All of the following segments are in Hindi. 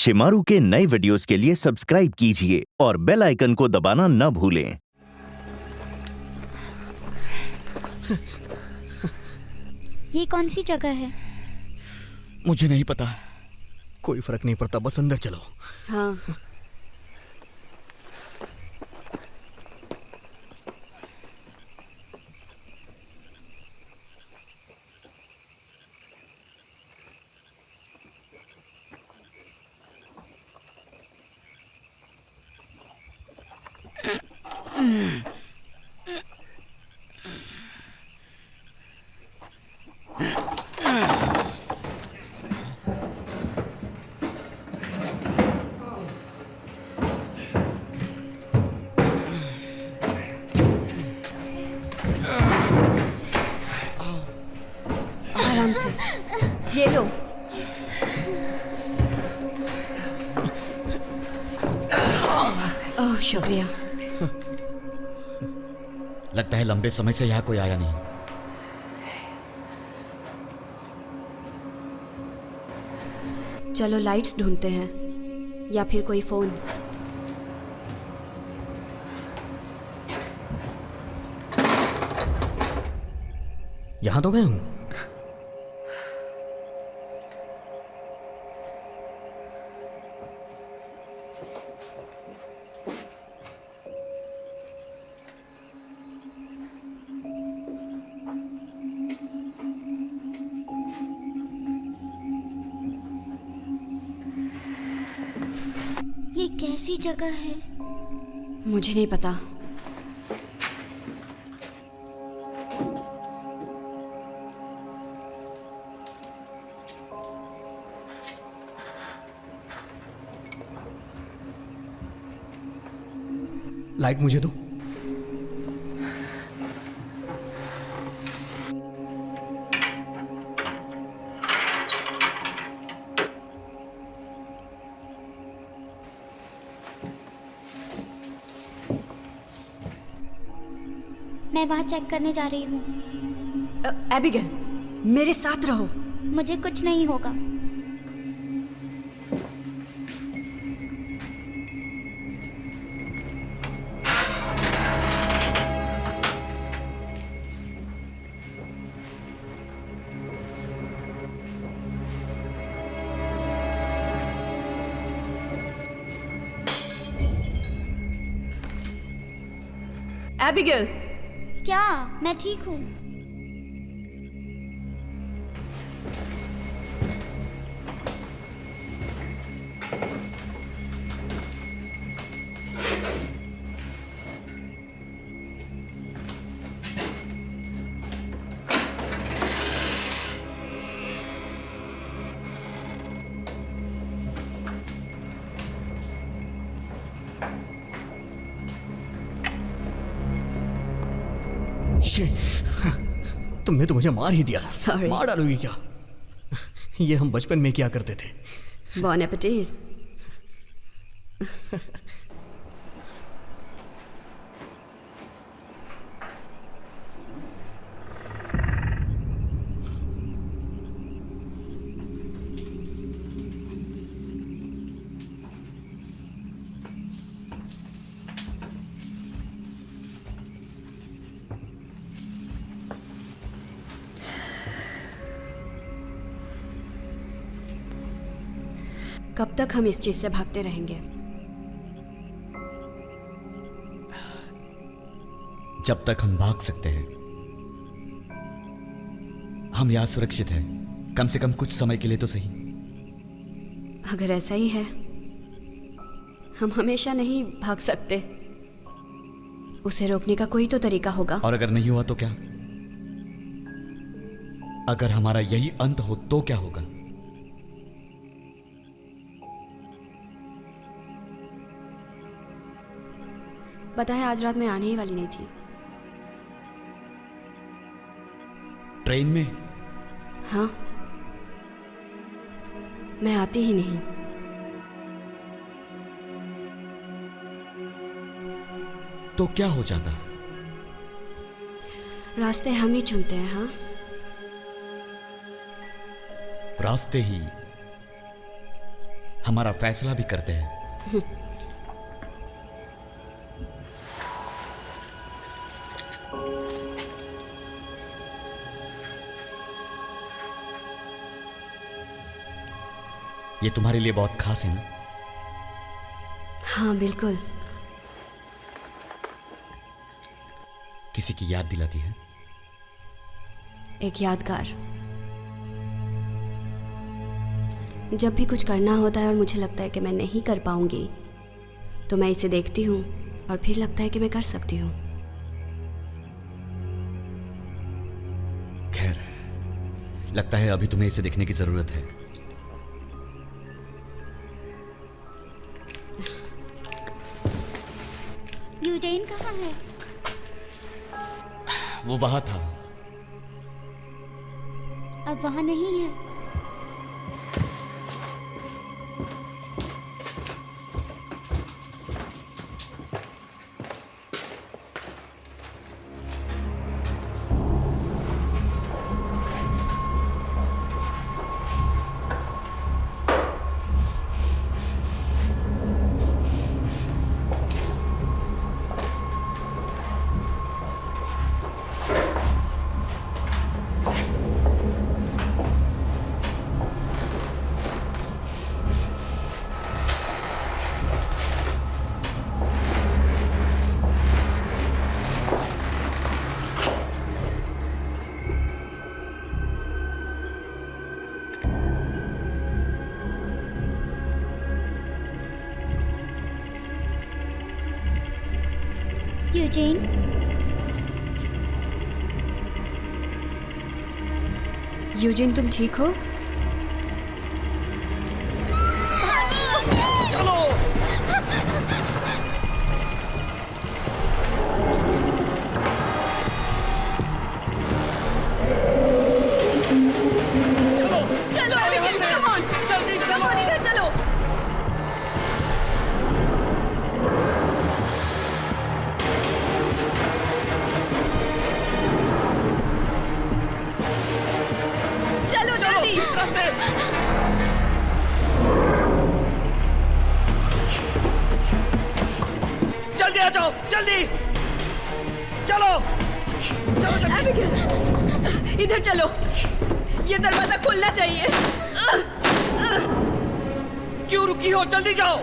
शिमारू के नए वीडियोस के लिए सब्सक्राइब कीजिए और बेल आइकन को दबाना न भूलें। ये कौन सी जगह है? मुझे नहीं पता, कोई फर्क नहीं पड़ता, बस अंदर चलो। हाँ। आराम से, ये लो। ओह, शुक्रिया। लगता है लंबे समय से यहाँ कोई आया नहीं। चलो लाइट्स ढूंढते हैं, या फिर कोई फोन। यहाँ तो मैं हूँ। ये कैसी जगह है? मुझे नहीं पता। लाइट मुझे दो। मैं वहाँ चेक करने जा रही हूँ। एबिगेल, मेरे साथ रहो। मुझे कुछ नहीं होगा। एबिगेल, क्या? मैं ठीक हूँ। तुमने तो मुझे मार ही दिया। Sorry. मार डालोगी क्या? ये हम बचपन में क्या करते थे। Bon appetit. कब तक हम इस चीज से भागते रहेंगे? जब तक हम भाग सकते हैं। हम यहाँ सुरक्षित हैं, कम से कम कुछ समय के लिए तो सही। अगर ऐसा ही है, हम हमेशा नहीं भाग सकते। उसे रोकने का कोई तो तरीका होगा। और अगर नहीं हुआ तो क्या? अगर हमारा यही अंत हो तो क्या होगा? पता है, आज रात मैं आने ही वाली नहीं थी। ट्रेन में? हाँ, मैं आती ही नहीं। तो क्या हो जाता? रास्ते हम ही चुनते हैं। हाँ, रास्ते ही हमारा फैसला भी करते हैं। ये तुम्हारे लिए बहुत खास है ना? हाँ बिल्कुल। किसी की याद दिलाती है। एक यादगार। जब भी कुछ करना होता है और मुझे लगता है कि मैं नहीं कर पाऊंगी, तो मैं इसे देखती हूँ और फिर लगता है कि मैं कर सकती हूँ। खैर, लगता है अभी तुम्हें इसे देखने की जरूरत है। यूजेन कहाँ है? वो वहां था। अब वहाँ नहीं है। यूजेन, यूजिन तुम ठीक हो? जल्दी आ जाओ, जल्दी चलो, चलो जल्दी। एबिगेल, इधर चलो, ये दरवाजा खुलना चाहिए। क्यों रुकी हो? जल्दी जाओ।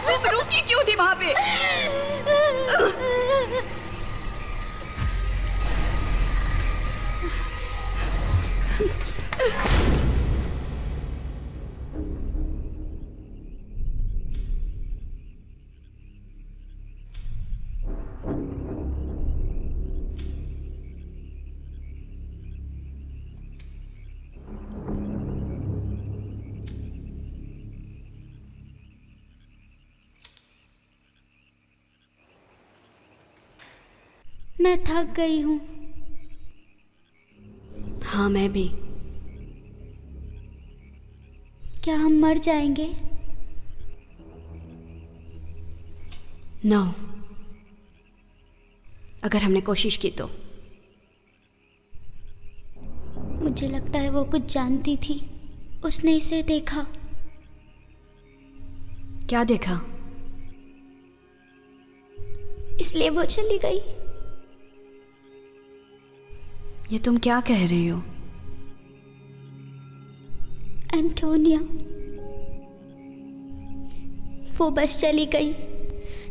तुम रुकी क्यों थी वहां पे? मैं थक गई हूँ। हाँ मैं भी। क्या हम मर जाएंगे? नो, अगर हमने कोशिश की तो। मुझे लगता है वो कुछ जानती थी। उसने इसे देखा। क्या देखा? इसलिए वो चली गई। ये तुम क्या कह रही हो? एंटोनिया, वो बस चली गई।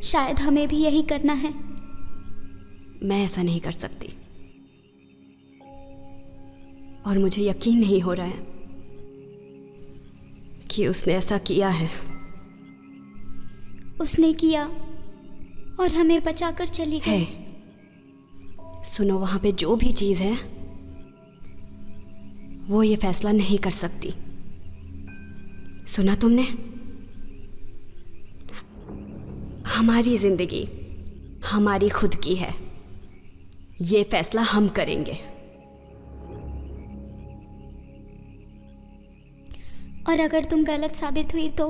शायद हमें भी यही करना है। मैं ऐसा नहीं कर सकती, और मुझे यकीन नहीं हो रहा है कि उसने ऐसा किया है। उसने किया और हमें बचाकर चली गई। है, सुनो, वहां पे जो भी चीज है वो ये फैसला नहीं कर सकती। सुना तुमने? हमारी जिंदगी हमारी खुद की है। ये फैसला हम करेंगे। और अगर तुम गलत साबित हुई तो?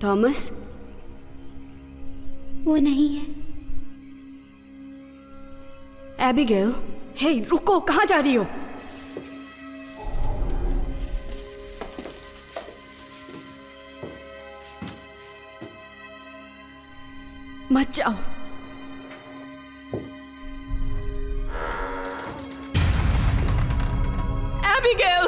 थॉमस, वो नहीं है। एबिगेल, हे रुको, कहाँ जा रही हो? मत जाओ। एबिगेल,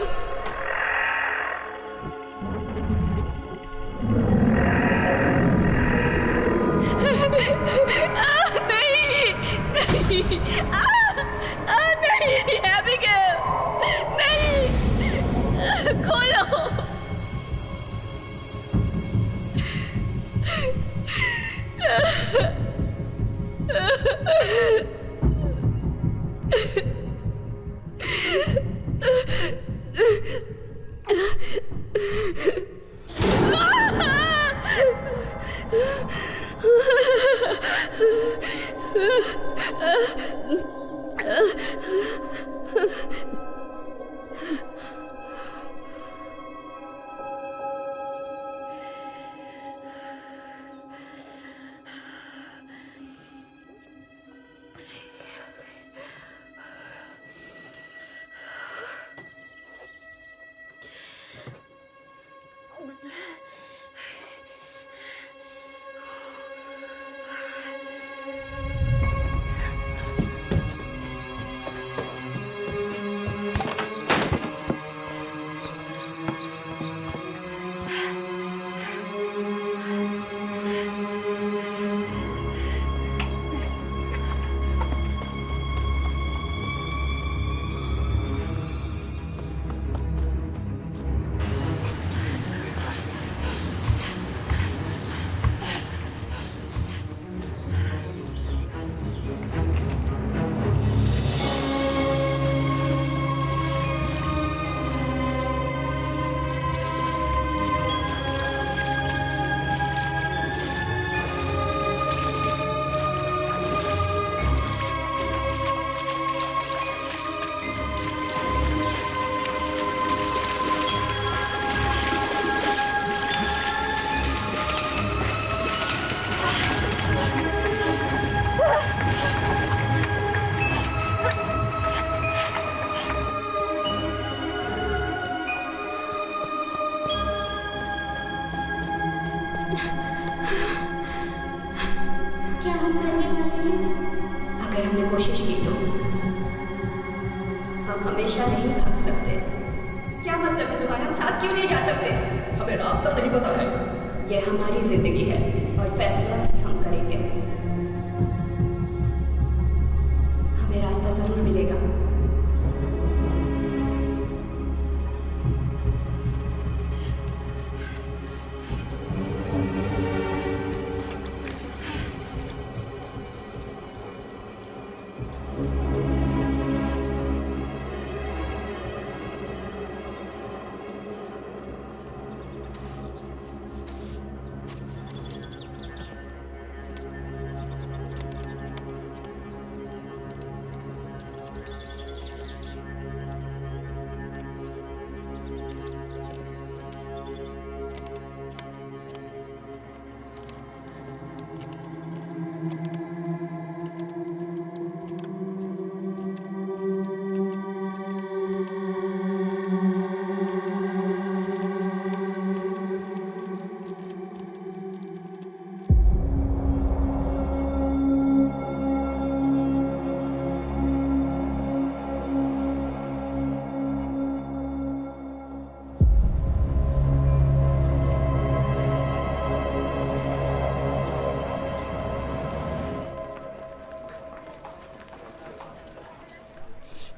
नहीं, नहीं, एबिगेल, नहीं, खोलो। क्या हम करने वाले हैं? अगर हमने कोशिश की तो हम हमेशा नहीं भाग सकते। क्या मतलब है तुम्हारा? हम साथ क्यों नहीं जा सकते? हमें रास्ता नहीं पता है। ये हमारी जिंदगी है और फैसला भी हम करेंगे। हमें रास्ता जरूर मिलेगा।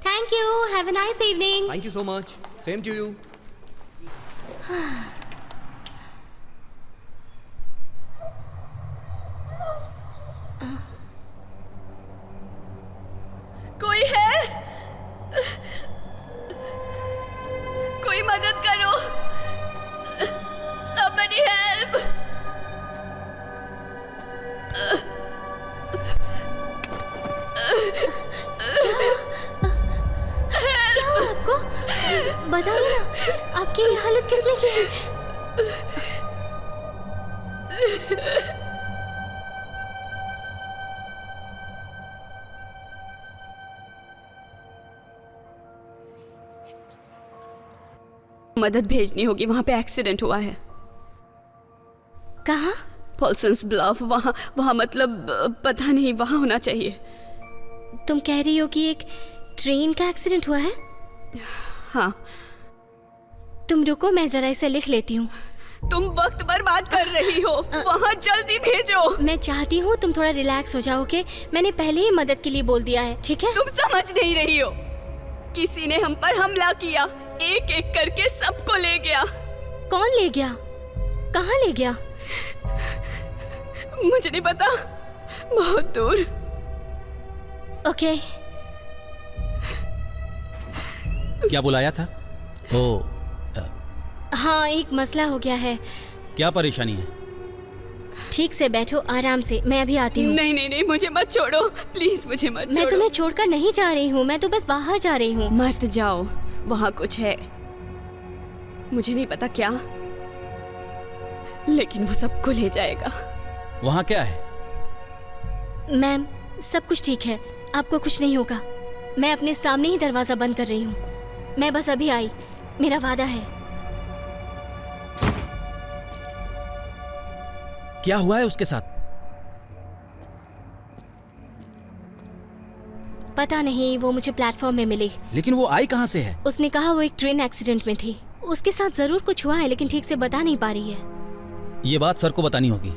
Thank you. Have a nice evening. Thank you so much. Same to you. कोई है? कोई मदद करो। मदद भेजनी होगी, वहां पे एक्सीडेंट हुआ है। कहाँ? पॉल्सन्स ब्लफ, वहाँ मतलब पता नहीं, वहाँ होना चाहिए। तुम कह रही हो कि एक ट्रेन का एक्सीडेंट हुआ है? हाँ। तुम रुको, मैं जरा इसे लिख लेती हूँ। तुम वक्त बर्बाद कर रही हो, वहाँ जल्दी भेजो। मैं चाहती हूँ तुम थोड़ा रिलैक्स हो जाओ, ओके? मैंने पहले ही मदद के लिए बोल दिया है, ठीक है? तुम समझ नहीं रही हो, किसी ने हम पर हमला किया, एक एक करके सबको ले गया। कौन ले गया? कहाँ ले गया? मुझे नहीं पता, बहुत दूर। ओके। क्या बुलाया था? ओ, हाँ, एक मसला हो गया है। क्या परेशानी है? ठीक से बैठो, आराम से, मैं अभी आती हूँ। नहीं नहीं नहीं, मुझे मत छोड़ो, प्लीज मुझे मत छोड़ो। मैं तुम्हें छोड़कर नहीं जा रही हूँ, मैं तो बस बाहर जा रही हूँ। मत जाओ, वहाँ कुछ है, मुझे नहीं पता क्या, लेकिन वो सबको ले जाएगा। वहाँ क्या है? मैम, सब कुछ ठीक है, आपको कुछ नहीं होगा। मैं अपने सामने ही दरवाजा बंद कर रही हूँ। मैं बस अभी आई, मेरा वादा है। क्या हुआ है उसके साथ? पता नहीं, वो मुझे प्लेटफॉर्म में मिली। लेकिन वो आई कहाँ से है? उसने कहा वो एक ट्रेन एक्सीडेंट में थी। उसके साथ जरूर कुछ हुआ है, लेकिन ठीक से बता नहीं पा रही है। ये बात सर को बतानी होगी।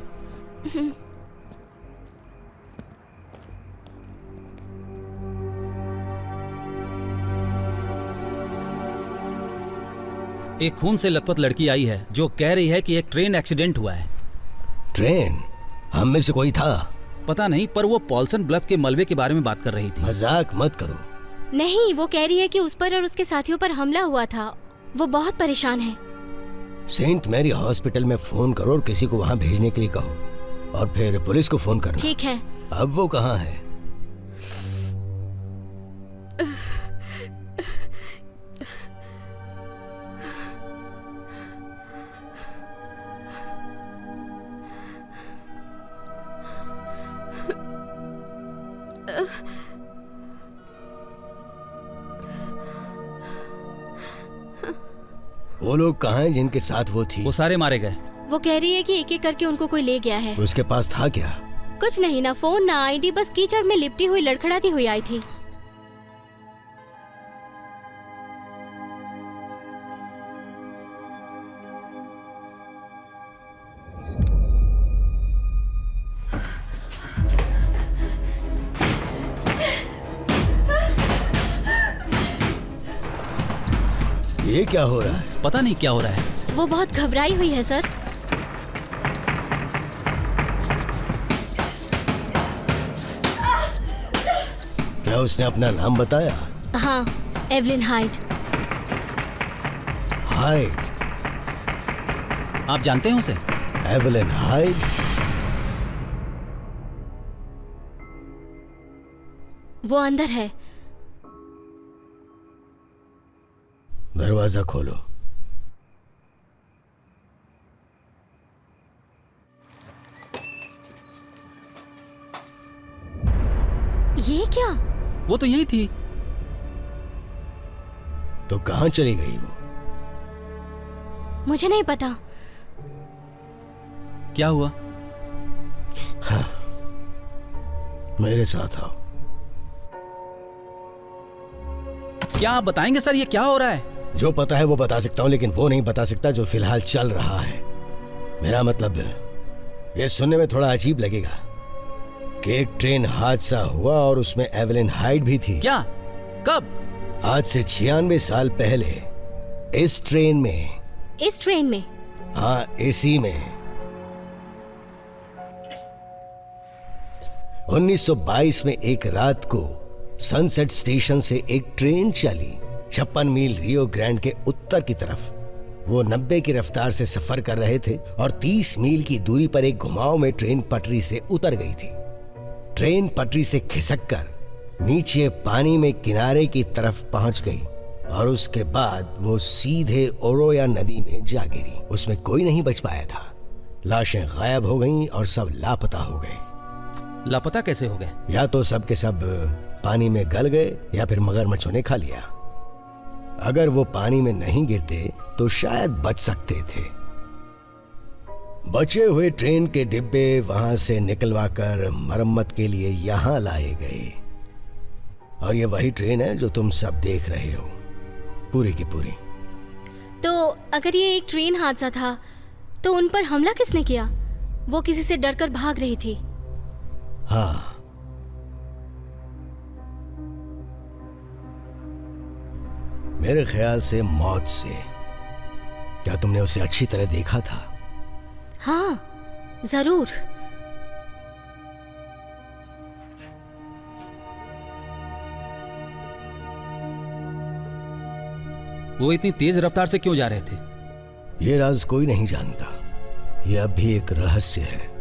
एक खून से लथपथ लड़की आई है जो कह रही है कि एक ट्रेन एक्सीडेंट हुआ है। ट्रेन? हम में से कोई था? पता नहीं, पर वो पॉल्सन ब्लफ के मलबे के बारे में बात कर रही थी। मजाक मत करो। नहीं, वो कह रही है कि उस पर और उसके साथियों पर हमला हुआ था। वो बहुत परेशान है। सेंट मैरी हॉस्पिटल में फोन करो और किसी को वहाँ भेजने के लिए कहो, और फिर पुलिस को फोन करना। ठीक है। अब वो कहाँ है? वो लोग कहाँ हैं जिनके साथ वो थी? वो सारे मारे गए। वो कह रही है कि एक एक करके उनको कोई ले गया है। उसके पास था क्या? कुछ नहीं, ना फोन ना आईडी, बस कीचड़ में लिपटी हुई लड़खड़ाती हुई आई थी। ये क्या हो रहा है? पता नहीं क्या हो रहा है। वो बहुत घबराई हुई है सर। क्या उसने अपना नाम बताया? हाँ, एवलिन हाइड। हाइड? आप जानते हैं उसे? Evelyn hide? वो अंदर है। दरवाजा खोलो। ये क्या? वो तो यही थी। तो कहाँ चली गई वो? मुझे नहीं पता। क्या हुआ? हाँ, मेरे साथ आओ। क्या आप बताएंगे सर, ये क्या हो रहा है? जो पता है वो बता सकता हूँ, लेकिन वो नहीं बता सकता जो फिलहाल चल रहा है। मेरा मतलब ये सुनने में थोड़ा अजीब लगेगा कि एक ट्रेन हादसा हुआ और उसमें एवलिन हाइड भी थी। क्या? कब? आज से 96 साल पहले इस ट्रेन में। इस ट्रेन में? हाँ, एसी में। 1922 में एक रात को सनसेट स्टेशन से एक ट्रेन चली 56 मील रियो ग्रैंड के उत्तर की तरफ। वो 90 की रफ्तार से सफर कर रहे थे और 30 मील की दूरी पर एक घुमाव में ट्रेन पटरी से उतर गई थी। ट्रेन पटरी से खिसककर नीचे पानी में किनारे की तरफ पहुंच गई और उसके बाद वो सीधे ओरोया नदी में जा गिरी। उसमें कोई नहीं बच पाया था। लाशें गायब हो गईं और सब लापता हो गए। लापता कैसे हो गए? या तो सब के सब पानी में गल गए या फिर मगरमच्छों ने खा लिया। अगर वो पानी में नहीं गिरते तो शायद बच सकते थे। बचे हुए ट्रेन के डिब्बे वहां से निकलवाकर मरम्मत के लिए यहां लाए गए। और ये वही ट्रेन है जो तुम सब देख रहे हो, पूरी की पूरी। तो अगर ये एक ट्रेन हादसा था तो उन पर हमला किसने किया? वो किसी से डरकर भाग रही थी। हाँ, मेरे ख्याल से मौत से। क्या तुमने उसे अच्छी तरह देखा था? हाँ, जरूर। वो इतनी तेज रफ्तार से क्यों जा रहे थे? ये राज कोई नहीं जानता। ये अब भी एक रहस्य है।